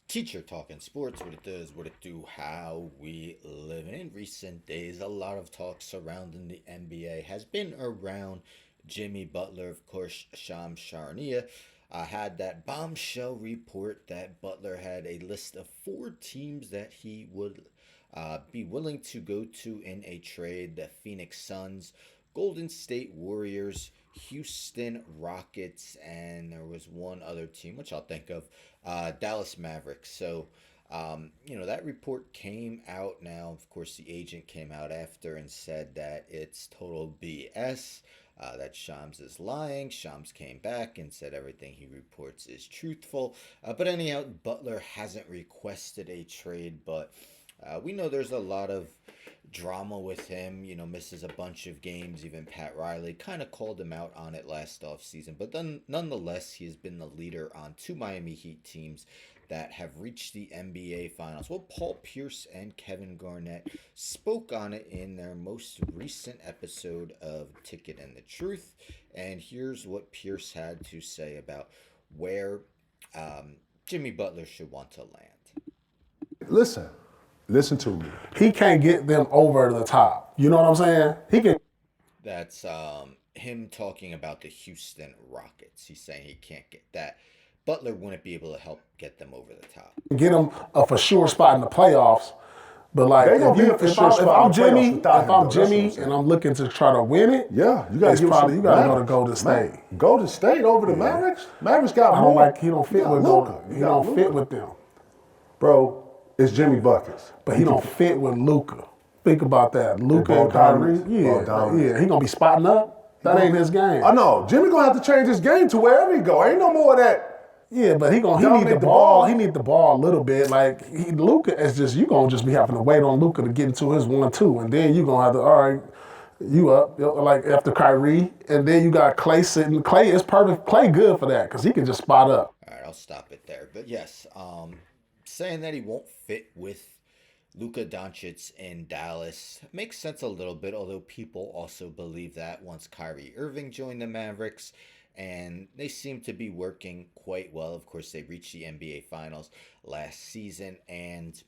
Teacher talking sports, what it does, what it do, how we live. In recent days, a lot of talk surrounding the NBA has been around Jimmy Butler. Of course, Charania had that bombshell report that Butler had a list of four teams that he would be willing to go to in a trade: the Phoenix Suns, Golden State Warriors, Houston Rockets, and there was one other team, which I'll think of, Dallas Mavericks. So, that report came out now. Of course, the agent came out after and said that it's total BS. That Shams is lying. Shams came back and said everything he reports is truthful. But anyhow, Butler hasn't requested a trade, but we know there's a lot of drama with him. Misses a bunch of games. Even Pat Riley kind of called him out on it last offseason. But then, nonetheless, he has been the leader on two Miami Heat teams that have reached the NBA Finals. Well, Paul Pierce and Kevin Garnett spoke on it in their most recent episode of Ticket and the Truth. And here's what Pierce had to say about where Jimmy Butler should want to land. Listen to me. He can't get them over the top. You know what I'm saying? He can That's him talking about the Houston Rockets. He's saying he can't get that. Butler wouldn't be able to help get them over the top. get them a for sure spot in the playoffs. But like, They gonna be a for sure spot in the playoffs Jimmy, without him, if though. I'm That's what I'm Jimmy saying. and I'm looking to try to win it, Yeah, you gotta it's give probably some you gotta go to Mavericks. Golden State. Golden State over the Mavericks? Mavericks got I more. don't like he don't You fit got with Luka. He don't fit with them. Bro, it's Jimmy Buckets. But he don't fit with Luka. Think about that. Luka ball and Kyrie, dominance. Ball dominance. he gonna be spotting up. That ain't his game. I know. Jimmy gonna have to change his game to wherever he go. Ain't no more of that. Yeah, but he need Dominate the the ball. ball. He need the ball a little bit. Like Luka is just you gonna just be having to wait on Luka to get into his 1-2, and then you gonna have to you up like after Kyrie, and then you got Clay sitting. Clay is perfect. Clay good for that because he can just spot up. All right, I'll stop it there. But yes, saying that he won't fit with Luka Doncic in Dallas makes sense a little bit, although people also believe that once Kyrie Irving joined the Mavericks, and they seem to be working quite well. Of course, they reached the NBA Finals last season, and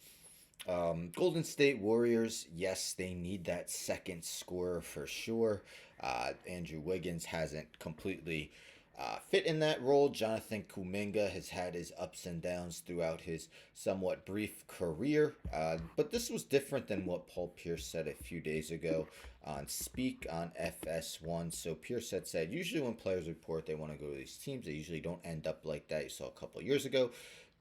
Golden State Warriors, yes, they need that second scorer for sure. Andrew Wiggins hasn't completely fit in that role. Jonathan Kuminga has had his ups and downs throughout his somewhat brief career. But this was different than what Paul Pierce said a few days ago on Speak on FS1. So Pierce had said, usually when players report they want to go to these teams, they usually don't end up like that. You saw a couple years ago.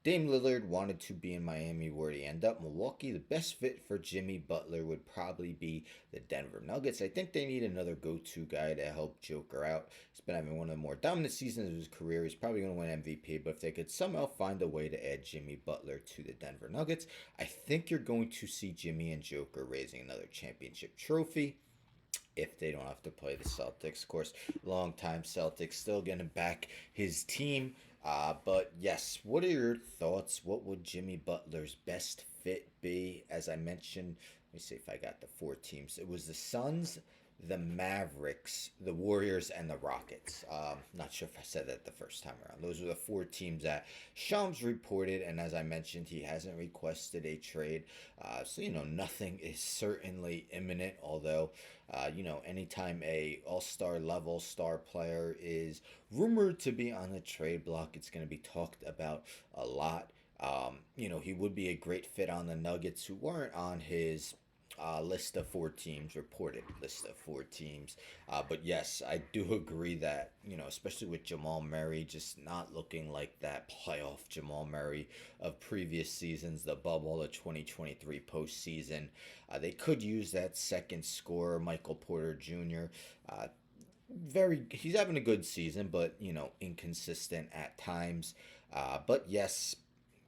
Dame Lillard wanted to be in Miami. Where he end up? Milwaukee. The best fit for Jimmy Butler would probably be the Denver Nuggets. I think they need another go-to guy to help Joker out. He's been having one of the more dominant seasons of his career. He's probably going to win MVP, but if they could somehow find a way to add Jimmy Butler to the Denver Nuggets, I think you're going to see Jimmy and Joker raising another championship trophy if they don't have to play the Celtics. Of course, longtime Celtics still going to back his team. But yes, what are your thoughts? What would Jimmy Butler's best fit be? As I mentioned, let me see if I got the four teams. It was the Suns, the Mavericks, the Warriors, and the Rockets. Not sure if I said that the first time around. Those were the four teams that Shams reported, and as I mentioned, he hasn't requested a trade. So nothing is certainly imminent. Although, anytime a all-star level star player is rumored to be on the trade block, it's going to be talked about a lot. He would be a great fit on the Nuggets, who weren't on his list of four teams, reported list of four teams. But yes, I do agree that, especially with Jamal Murray just not looking like that playoff Jamal Murray of previous seasons, the bubble, the 2023 postseason. They could use that second scorer, Michael Porter Jr. He's having a good season, but, inconsistent at times. But yes,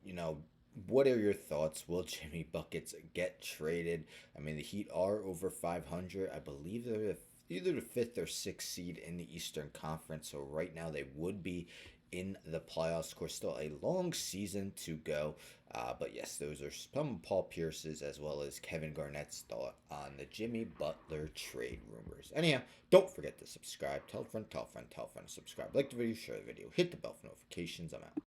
you know, what are your thoughts? Will Jimmy Buckets get traded? I mean, the Heat are over 500. I believe they're either the fifth or sixth seed in the Eastern Conference. So right now they would be in the playoffs. Of course, still a long season to go. But yes, those are some of Paul Pierce's as well as Kevin Garnett's thought on the Jimmy Butler trade rumors. Anyhow, don't forget to subscribe. Tell a friend, tell a friend, tell a friend to subscribe. Like the video, share the video, hit the bell for notifications. I'm out.